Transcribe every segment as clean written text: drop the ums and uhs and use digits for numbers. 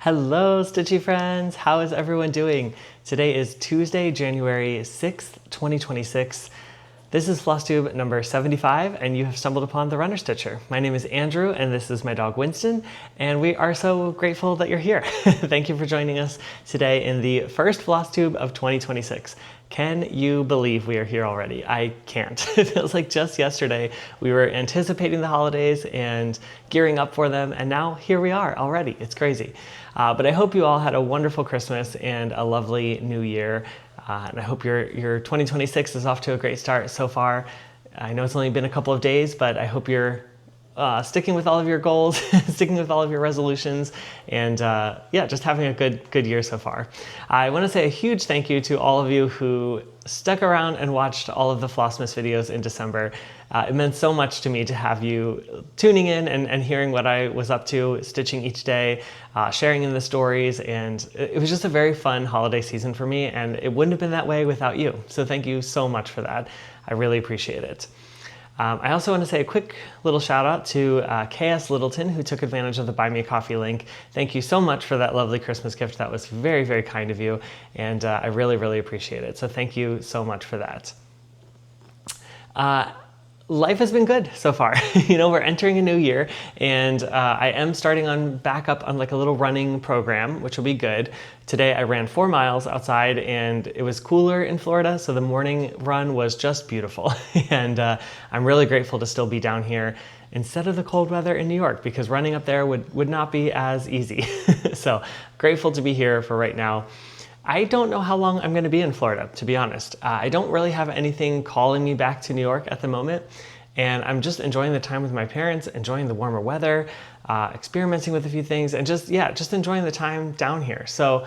Hello, Stitchy friends! How is everyone doing? Today is Tuesday, January 6th, 2026. This is Flosstube number 75, and you have stumbled upon the Runner Stitcher. My name is Andrew, and this is my dog Winston, and we are so grateful that you're here. Thank you for joining us today in the first Flosstube of 2026. Can you believe we are here already? I can't. It feels like just yesterday we were anticipating the holidays and gearing up for them, and now here we are already. It's crazy. But I hope you all had a wonderful Christmas and a lovely New Year. And I hope your 2026 is off to a great start so far. I know it's only been a couple of days, but I hope you're sticking with all of your goals, sticking with all of your resolutions, and yeah, just having a good year so far. I want to say a huge thank you to all of you who stuck around and watched all of the Flossmus videos in December. It meant so much to me to have you tuning in and hearing what I was up to, stitching each day, sharing in the stories, and it was just a very fun holiday season for me, and it wouldn't have been that way without you. So thank you so much for that. I really appreciate it. I also want to say a quick little shout out to KS Littleton, who took advantage of the Buy Me a Coffee link. Thank you so much for that lovely Christmas gift. That was very, very kind of you, and I really, really appreciate it. So thank you so much for that. Life has been good so far. You know, we're entering a new year, and I am starting on back up on like a little running program, which will be good. Today I ran 4 miles outside, and it was cooler in Florida, so the morning run was just beautiful. And I'm really grateful to still be down here instead of the cold weather in New York, because running up there would not be as easy. So grateful to be here for right now. I don't know how long I'm going to be in Florida, to be honest. I don't really have anything calling me back to New York at the moment, and I'm just enjoying the time with my parents, enjoying the warmer weather, experimenting with a few things, and just enjoying the time down here. So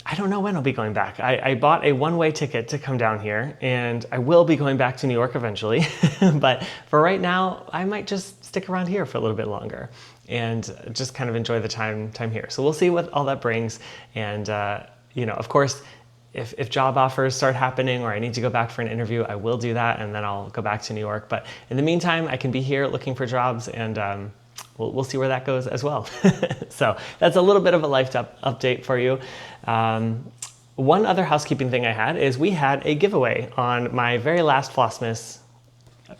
I don't know when I'll be going back. I bought a one-way ticket to come down here, and I will be going back to New York eventually. But for right now, I might just stick around here for a little bit longer and just kind of enjoy the time here. So we'll see what all that brings. And you know, of course, if job offers start happening or I need to go back for an interview, I will do that, and then I'll go back to New York. But in the meantime, I can be here looking for jobs, and we'll see where that goes as well. So that's a little bit of a life update for you. One other housekeeping thing I had is we had a giveaway on my very last Flossmus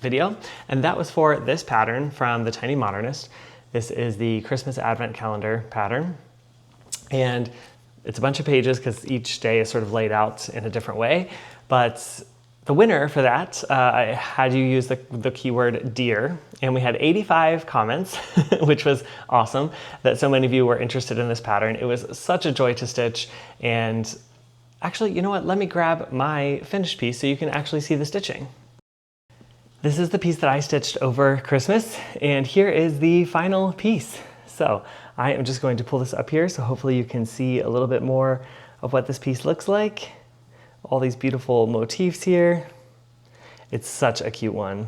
video, and that was for this pattern from the Tiny Modernist. This is the Christmas Advent Calendar pattern, and it's a bunch of pages because each day is sort of laid out in a different way. But the winner for that, I had you use the keyword deer, and we had 85 comments, which was awesome that so many of you were interested in this pattern. It was such a joy to stitch. And actually, you know what? Let me grab my finished piece so you can actually see the stitching. This is the piece that I stitched over Christmas, and here is the final piece. So I am just going to pull this up here so hopefully you can see a little bit more of what this piece looks like. All these beautiful motifs here. It's such a cute one.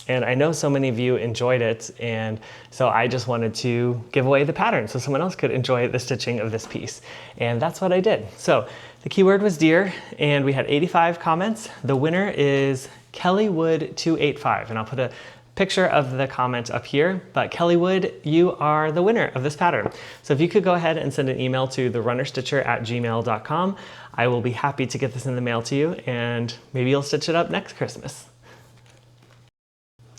And I know so many of you enjoyed it, and so I just wanted to give away the pattern so someone else could enjoy the stitching of this piece. And that's what I did. So the keyword was deer, and we had 85 comments. The winner is Kellywood285, and I'll put a picture of the comment up here, but Kelly Wood, you are the winner of this pattern. So if you could go ahead and send an email to therunnerstitcher@gmail.com, I will be happy to get this in the mail to you, and maybe you'll stitch it up next Christmas.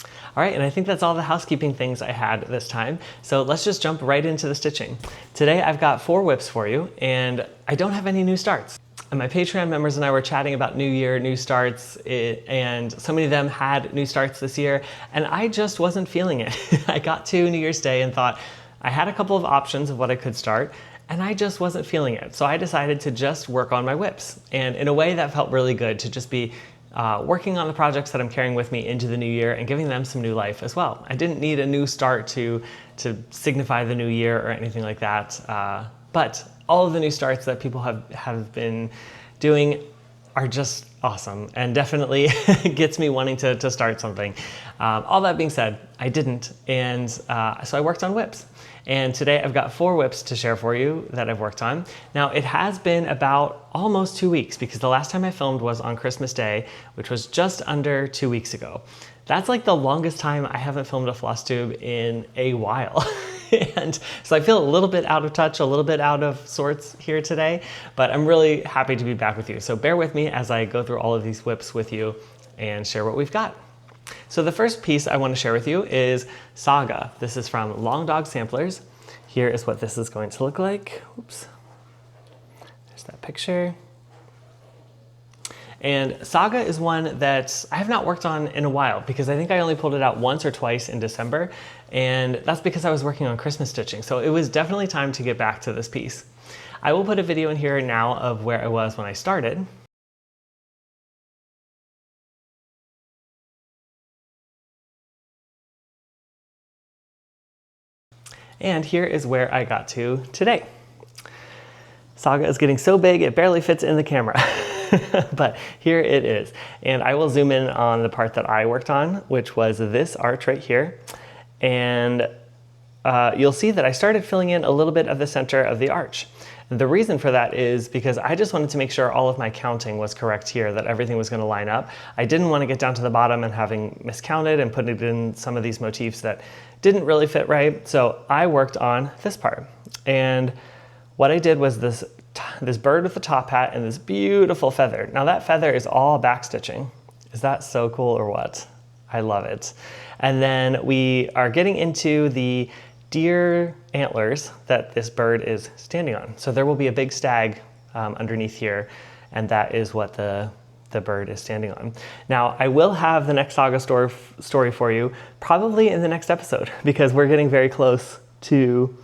All right, and I think that's all the housekeeping things I had this time. So let's just jump right into the stitching. Today I've got 4 whips for you, and I don't have any new starts. And my Patreon members and I were chatting about New Year, new starts, and so many of them had new starts this year, and I just wasn't feeling it. I got to New Year's Day and thought I had a couple of options of what I could start, and I just wasn't feeling it. So I decided to just work on my whips. And in a way that felt really good to just be working on the projects that I'm carrying with me into the new year and giving them some new life as well. I didn't need a new start to signify the new year or anything like that, but all of the new starts that people have been doing are just awesome and definitely gets me wanting to start something. All that being said, I didn't, and so I worked on whips. And today I've got 4 whips to share for you that I've worked on. Now it has been about almost 2 weeks because the last time I filmed was on Christmas Day, which was just under 2 weeks ago. That's like the longest time I haven't filmed a Flosstube in a while. And so I feel a little bit out of touch, a little bit out of sorts here today, but I'm really happy to be back with you. So bear with me as I go through all of these whips with you and share what we've got. So the first piece I want to share with you is Saga. This is from Long Dog Samplers. Here is what this is going to look like. Oops. There's that picture. And Saga is one that I have not worked on in a while because I think I only pulled it out once or twice in December, and that's because I was working on Christmas stitching. So it was definitely time to get back to this piece. I will put a video in here now of where I was when I started. And here is where I got to today. Saga is getting so big it barely fits in the camera. But here it is. And I will zoom in on the part that I worked on, which was this arch right here. And you'll see that I started filling in a little bit of the center of the arch. And the reason for that is because I just wanted to make sure all of my counting was correct here, that everything was going to line up. I didn't want to get down to the bottom and having miscounted and put it in some of these motifs that didn't really fit right. So I worked on this part. And what I did was this bird with the top hat and this beautiful feather. Now that feather is all back stitching. Is that so cool or what? I love it. And then we are getting into the deer antlers that this bird is standing on. So there will be a big stag underneath here, and that is what the bird is standing on. Now, I will have the next Saga story for you probably in the next episode because we're getting very close to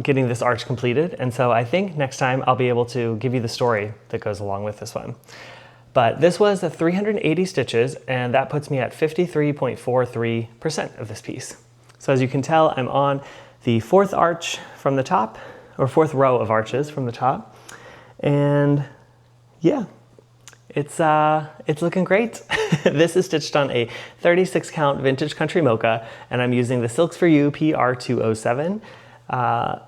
getting this arch completed. And so I think next time I'll be able to give you the story that goes along with this one. But this was 380 stitches, and that puts me at 53.43% of this piece. So as you can tell, I'm on the fourth arch from the top, or fourth row of arches from the top. And yeah, it's looking great. This is stitched on a 36 count vintage country mocha, and I'm using the Silks for You PR207. And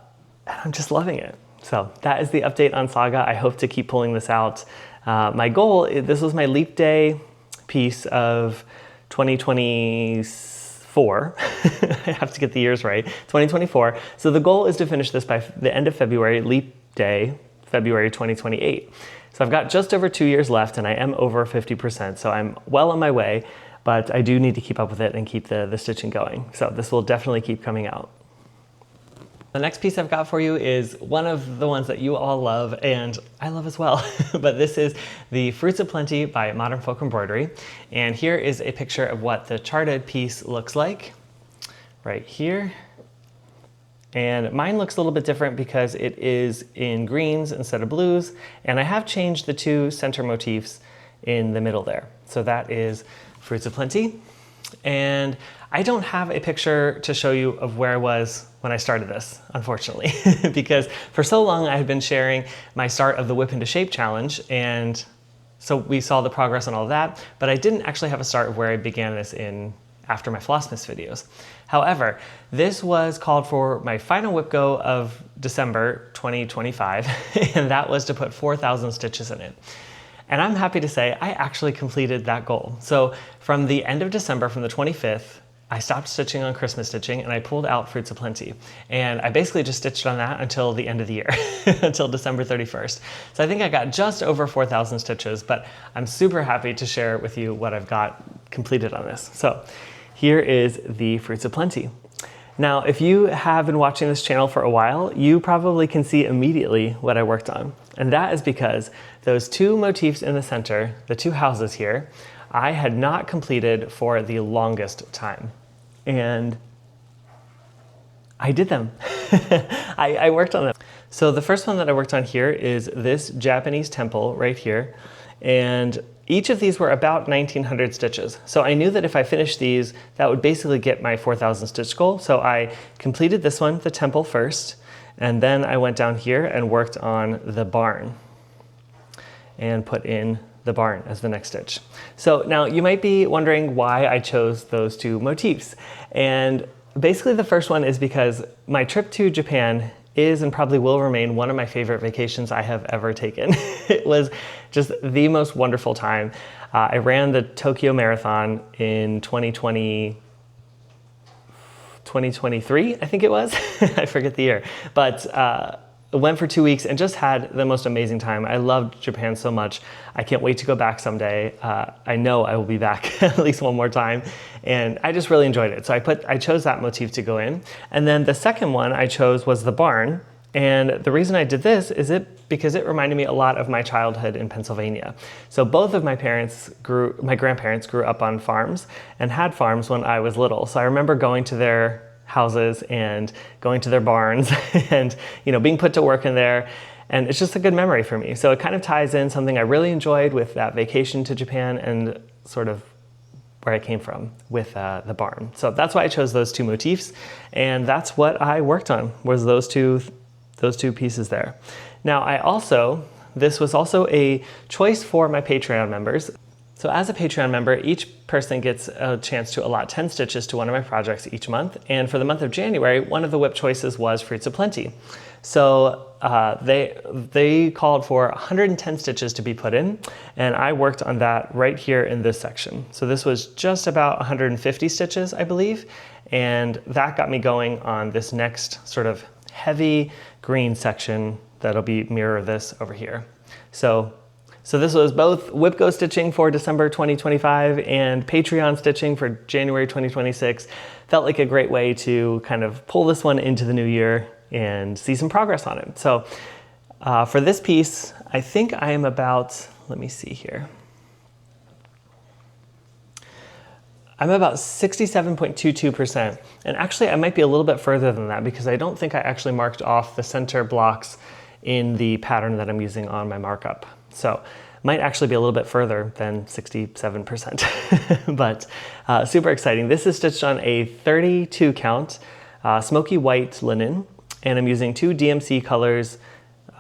I'm just loving it. So that is the update on Saga. I hope to keep pulling this out. My goal, this was my leap day piece of 2024. I have to get the years right, 2024. So the goal is to finish this by the end of February, leap day, February 2028. So I've got just over 2 years left and I am over 50%. So I'm well on my way, but I do need to keep up with it and keep the stitching going. So this will definitely keep coming out. The next piece I've got for you is one of the ones that you all love and I love as well, but this is the Fruits of Plenty by Modern Folk Embroidery. And here is a picture of what the charted piece looks like right here. And mine looks a little bit different because it is in greens instead of blues. And I have changed the two center motifs in the middle there. So that is Fruits of Plenty. And I don't have a picture to show you of where I was when I started this, unfortunately, because for so long I had been sharing my start of the Whip into Shape challenge, and so we saw the progress on all of that, but I didn't actually have a start of where I began this in after my Flossmus videos. However, this was called for my final whip go of December 2025, and that was to put 4,000 stitches in it. And I'm happy to say I actually completed that goal. So from the end of December, from the 25th, I stopped stitching on Christmas stitching and I pulled out Fruits of Plenty. And I basically just stitched on that until the end of the year, until December 31st. So I think I got just over 4,000 stitches, but I'm super happy to share with you what I've got completed on this. So here is the Fruits of Plenty. Now, if you have been watching this channel for a while, you probably can see immediately what I worked on. And that is because those two motifs in the center, the two houses here, I had not completed for the longest time. And I did them. I worked on them. So the first one that I worked on here is this Japanese temple right here. And each of these were about 1,900 stitches. So I knew that if I finished these, that would basically get my 4,000 stitch goal. So I completed this one, the temple first, and then I went down here and worked on the barn and put in the barn as the next stitch. So now you might be wondering why I chose those two motifs. And basically the first one is because my trip to Japan is and probably will remain one of my favorite vacations I have ever taken. It was just the most wonderful time. I ran the Tokyo Marathon in 2020, 2023, I think it was. I forget the year. But went for 2 weeks and just had the most amazing time. I loved Japan so much. I can't wait to go back someday. I know I will be back at least one more time. And I just really enjoyed it. So I chose that motif to go in. And then the second one I chose was the barn. And the reason I did this is because it reminded me a lot of my childhood in Pennsylvania. So both of my grandparents grew up on farms and had farms when I was little. So I remember going to their houses and going to their barns and being put to work in there, and it's just a good memory for me. So it kind of ties in something I really enjoyed with that vacation to Japan and sort of where I came from with the barn. So that's why I chose those two motifs, and that's what I worked on, was those two pieces there. Now this was also a choice for my Patreon members. So as a Patreon member, each person gets a chance to allot 10 stitches to one of my projects each month. And for the month of January, one of the whip choices was Fruits of Plenty. So they called for 110 stitches to be put in, and I worked on that right here in this section. So this was just about 150 stitches, I believe, and that got me going on this next sort of heavy green section that'll be mirror this over here. So this was both Whip Go stitching for December 2025 and Patreon stitching for January 2026. Felt like a great way to kind of pull this one into the new year and see some progress on it. So for this piece, I think I am about, let me see here. I'm about 67.22%. And actually I might be a little bit further than that because I don't think I actually marked off the center blocks in the pattern that I'm using on my markup. So might actually be a little bit further than 67%, but super exciting. This is stitched on a 32 count smoky white linen, and I'm using two DMC colors,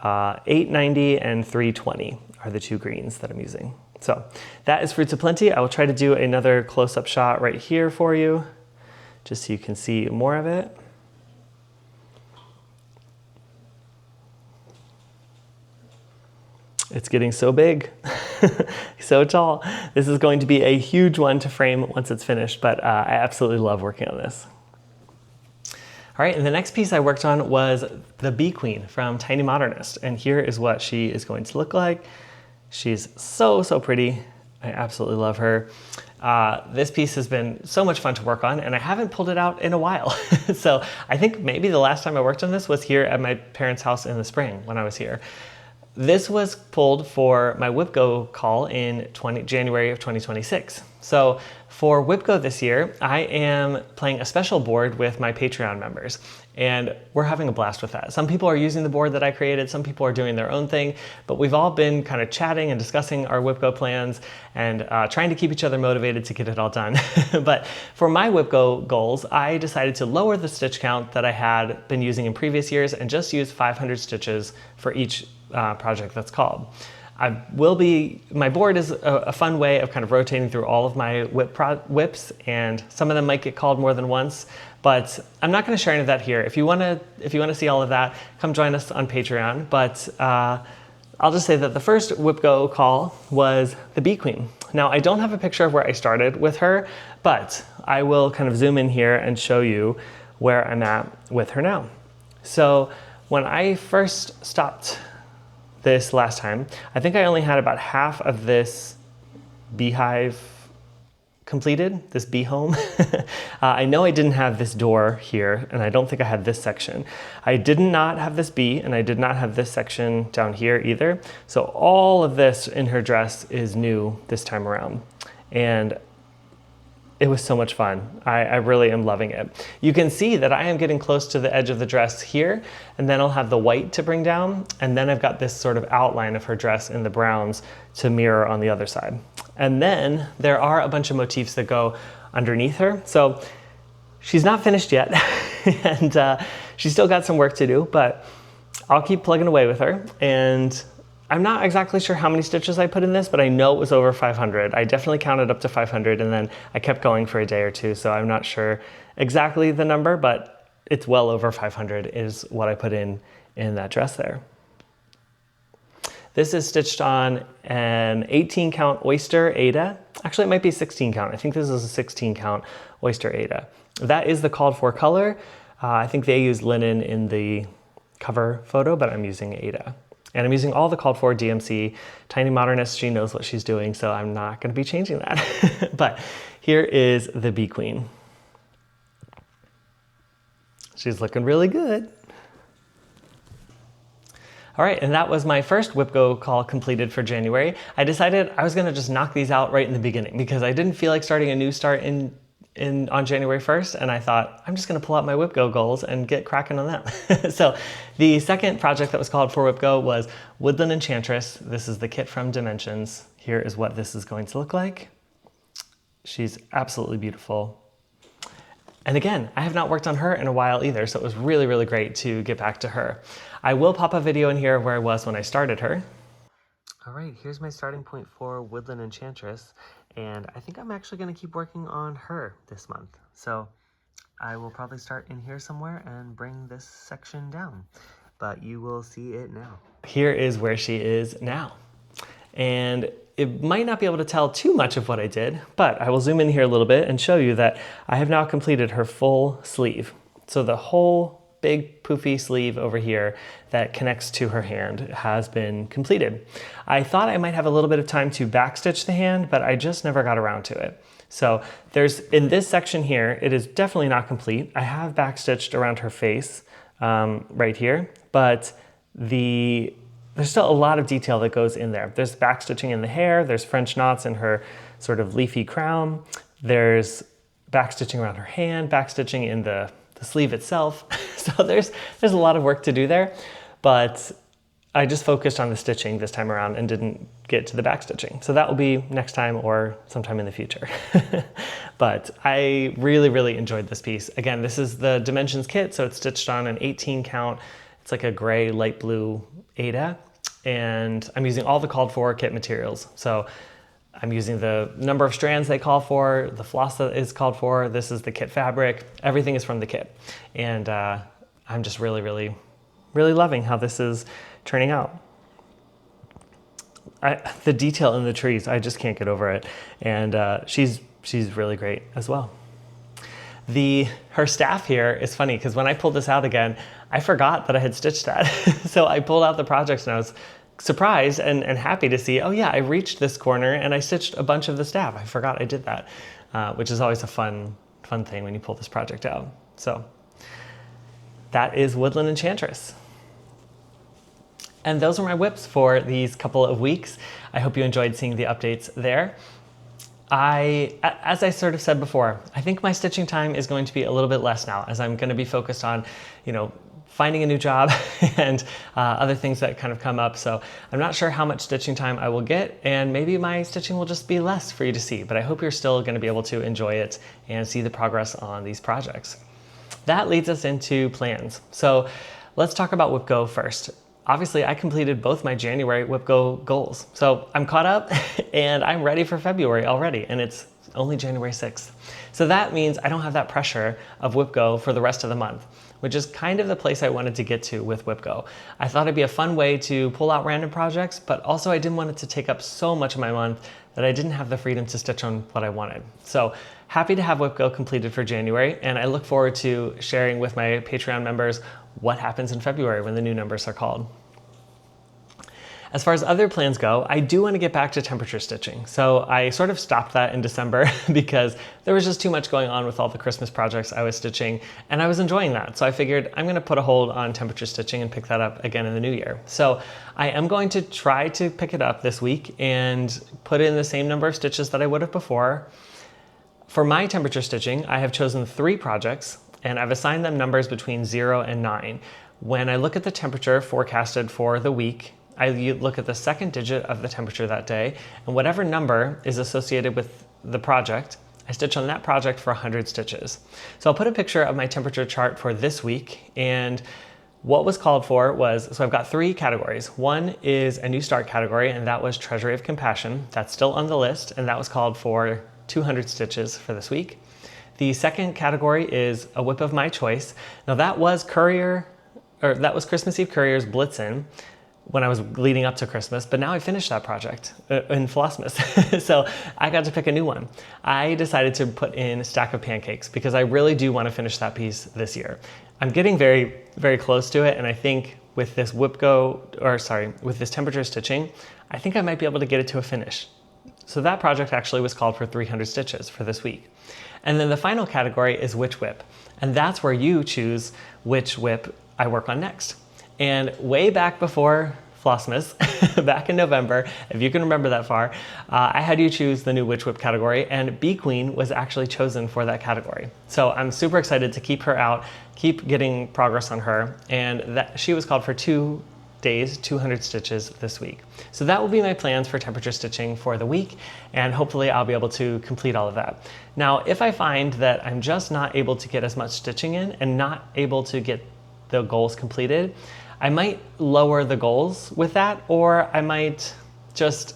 890 and 320 are the two greens that I'm using. So that is Fruits of Plenty. I will try to do another close-up shot right here for you, just so you can see more of it. It's getting so big, so tall. This is going to be a huge one to frame once it's finished, but I absolutely love working on this. All right, and the next piece I worked on was the Bee Queen from Tiny Modernist, and here is what she is going to look like. She's so pretty. I absolutely love her. This piece has been so much fun to work on, and I haven't pulled it out in a while. So I think maybe the last time I worked on this was here at my parents' house in the spring when I was here. This was pulled for my Whip Go call in January of 2026. So for Whip Go this year, I am playing a special board with my Patreon members, and we're having a blast with that. Some people are using the board that I created, some people are doing their own thing, but we've all been kind of chatting and discussing our Whip Go plans and trying to keep each other motivated to get it all done. But for my Whip Go goals, I decided to lower the stitch count that I had been using in previous years and just use 500 stitches for each project that's called. My board is a fun way of kind of rotating through all of my whips, and some of them might get called more than once, but I'm not going to share any of that here. If you want to see all of that, come join us on Patreon. But I'll just say that the first Whip Go call was the Bee Queen. Now I don't have a picture of where I started with her, but I will kind of zoom in here and show you where I'm at with her now. So when I first stopped this last time, I think I only had about half of this beehive completed, this bee home. I know I didn't have this door here, and I don't think I had this section. I did not have this bee, and I did not have this section down here either. So all of this in her dress is new this time around. And it was so much fun. I really am loving it. You can see that I am getting close to the edge of the dress here, and then I'll have the white to bring down, and then I've got this sort of outline of her dress in the browns to mirror on the other side. And then there are a bunch of motifs that go underneath her. So she's not finished yet, and she's still got some work to do, but I'll keep plugging away with her. And I'm not exactly sure how many stitches I put in this, but I know it was over 500. I definitely counted up to 500, and then I kept going for a day or two, so I'm not sure exactly the number, but it's well over 500 is what I put in that dress there. This is stitched on an 18 count oyster Aida. Actually, it might be 16 count. I think this is a 16 count oyster Aida. That is the called for color. I think they use linen in the cover photo, but I'm using Ada. And I'm using all the called for DMC. Tiny Modernist, she knows what she's doing, so I'm not gonna be changing that. But here is the Bee Queen. She's looking really good. All right, and that was my first WhipGo call completed for January. I decided I was gonna just knock these out right in the beginning because I didn't feel like starting a new start on January 1st, and I thought, I'm just gonna pull out my WhipGo goals and get cracking on them. So the second project that was called for WhipGo was Woodland Enchantress. This is the kit from Dimensions. Here is what this is going to look like. She's absolutely beautiful. And again, I have not worked on her in a while either, so it was really, really great to get back to her. I will pop a video in here of where I was when I started her. All right, here's my starting point for Woodland Enchantress, and I think I'm actually gonna keep working on her this month. So I will probably start in here somewhere and bring this section down, but you will see it now. Here is where she is now. And it might not be able to tell too much of what I did, but I will zoom in here a little bit and show you that I have now completed her full sleeve. So the whole big poofy sleeve over here that connects to her hand has been completed. I thought I might have a little bit of time to backstitch the hand, but I just never got around to it. So in this section here, it is definitely not complete. I have backstitched around her face right here, but there's still a lot of detail that goes in there. There's backstitching in the hair, there's French knots in her sort of leafy crown, there's backstitching around her hand, backstitching in the sleeve itself. So there's a lot of work to do there, but I just focused on the stitching this time around and didn't get to the backstitching. So that will be next time or sometime in the future. But I really, really enjoyed this piece. Again, this is the Dimensions kit, so it's stitched on an 18 count. It's like a gray, light blue Ada. And I'm using all the called for kit materials. So I'm using the number of strands they call for, the floss that is called for, this is the kit fabric, everything is from the kit. And I'm just really, really, really loving how this is turning out. The detail in the trees, I just can't get over it. And she's really great as well. Her staff here is funny because when I pulled this out again, I forgot that I had stitched that. So I pulled out the projects and I was surprised and happy to see, oh yeah, I reached this corner and I stitched a bunch of the staff. I forgot I did that, which is always a fun thing when you pull this project out. So that is Woodland Enchantress. And those are my whips for these couple of weeks. I hope you enjoyed seeing the updates there. As I sort of said before, I think my stitching time is going to be a little bit less now as I'm going to be focused on, finding a new job and other things that kind of come up. So I'm not sure how much stitching time I will get, and maybe my stitching will just be less for you to see, but I hope you're still going to be able to enjoy it and see the progress on these projects. That leads us into plans. So let's talk about WhipGo first. Obviously, I completed both my January WhipGo goals. So I'm caught up and I'm ready for February already, and it's only January 6th. So that means I don't have that pressure of WhipGo for the rest of the month, which is kind of the place I wanted to get to with WhipGo. I thought it'd be a fun way to pull out random projects, but also I didn't want it to take up so much of my month that I didn't have the freedom to stitch on what I wanted. So happy to have WhipGo completed for January, and I look forward to sharing with my Patreon members what happens in February when the new numbers are called. As far as other plans go, I do want to get back to temperature stitching. So I sort of stopped that in December because there was just too much going on with all the Christmas projects I was stitching, and I was enjoying that. So I figured I'm going to put a hold on temperature stitching and pick that up again in the new year. So I am going to try to pick it up this week and put in the same number of stitches that I would have before. For my temperature stitching, I have chosen 3 projects and I've assigned them numbers between 0 and 9. When I look at the temperature forecasted for the week, I look at the second digit of the temperature that day, and whatever number is associated with the project, I stitch on that project for 100 stitches. So I'll put a picture of my temperature chart for this week, and what was called for was, so I've got 3 categories. One is a new start category, and that was Treasury of Compassion. That's still on the list, and that was called for 200 stitches for this week. The second category is a whip of my choice. Now that was Christmas Eve Courier's Blitzen, when I was leading up to Christmas, but now I finished that project in Flossmus. So I got to pick a new one. I decided to put in Stack of Pancakes because I really do want to finish that piece this year. I'm getting very, very close to it, and I think with this with this temperature stitching, I think I might be able to get it to a finish. So that project actually was called for 300 stitches for this week. And then the final category is which whip, and that's where you choose which whip I work on next. And way back before Flossmas, back in November, if you can remember that far, I had you choose the new Witch Whip category, and Bee Queen was actually chosen for that category. So I'm super excited to keep her out, keep getting progress on her, and that she was called for 2 days, 200 stitches this week. So that will be my plans for temperature stitching for the week, and hopefully I'll be able to complete all of that. Now, if I find that I'm just not able to get as much stitching in and not able to get the goals completed, I might lower the goals with that, or I might just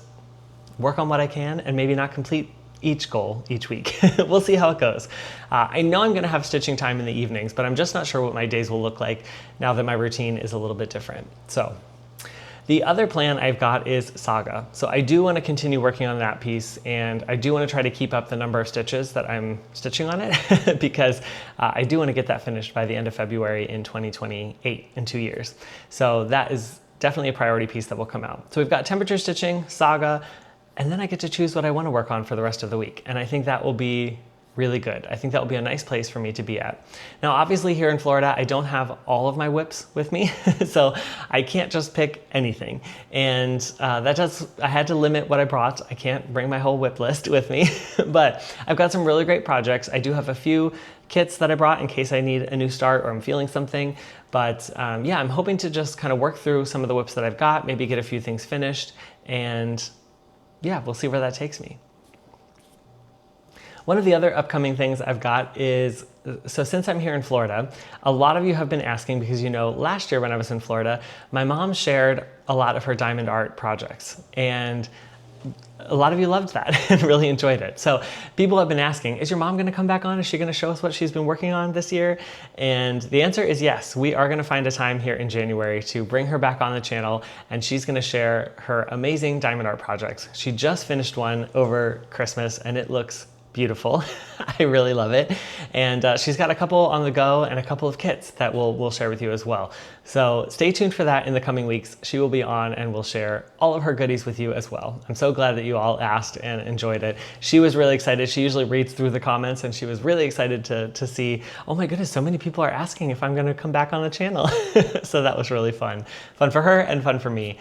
work on what I can and maybe not complete each goal each week. We'll see how it goes. I know I'm gonna have stitching time in the evenings, but I'm just not sure what my days will look like now that my routine is a little bit different. So the other plan I've got is Saga. So I do want to continue working on that piece, and I do want to try to keep up the number of stitches that I'm stitching on it because I do want to get that finished by the end of February in 2028, in 2 years. So that is definitely a priority piece that will come out. So we've got temperature stitching, Saga, and then I get to choose what I want to work on for the rest of the week. And I think that will be really good. I think that will be a nice place for me to be at. Now, obviously here in Florida, I don't have all of my whips with me, so I can't just pick anything. And I had to limit what I brought. I can't bring my whole whip list with me, but I've got some really great projects. I do have a few kits that I brought in case I need a new start or I'm feeling something. But yeah, I'm hoping to just kind of work through some of the whips that I've got, maybe get a few things finished, and yeah, we'll see where that takes me. One of the other upcoming things I've got is, so since I'm here in Florida, a lot of you have been asking because, you know, last year when I was in Florida, my mom shared a lot of her diamond art projects, and a lot of you loved that and really enjoyed it. So people have been asking, is your mom gonna come back on? Is she gonna show us what she's been working on this year? And the answer is yes. We are gonna find a time here in January to bring her back on the channel, and she's gonna share her amazing diamond art projects. She just finished one over Christmas and it looks beautiful. I really love it. And she's got a couple on the go and a couple of kits that we'll share with you as well. So stay tuned for that in the coming weeks. She will be on and will share all of her goodies with you as well. I'm so glad that you all asked and enjoyed it. She was really excited. She usually reads through the comments, and she was really excited to see, oh my goodness, so many people are asking if I'm gonna come back on the channel. So that was really fun. Fun for her and fun for me.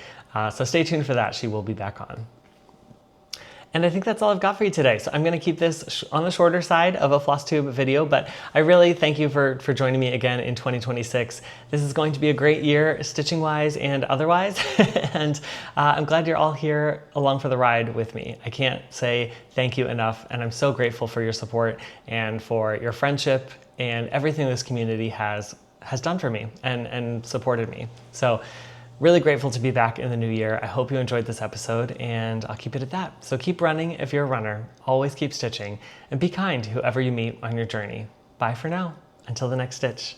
So stay tuned for that. She will be back on. And I think that's all I've got for you today. So I'm gonna keep this on the shorter side of a Flosstube video, but I really thank you for joining me again in 2026. This is going to be a great year, stitching-wise and otherwise. And I'm glad you're all here along for the ride with me. I can't say thank you enough, and I'm so grateful for your support and for your friendship and everything this community has done for me and supported me. So really grateful to be back in the new year. I hope you enjoyed this episode, and I'll keep it at that. So keep running if you're a runner, always keep stitching, and be kind to whoever you meet on your journey. Bye for now, until the next stitch.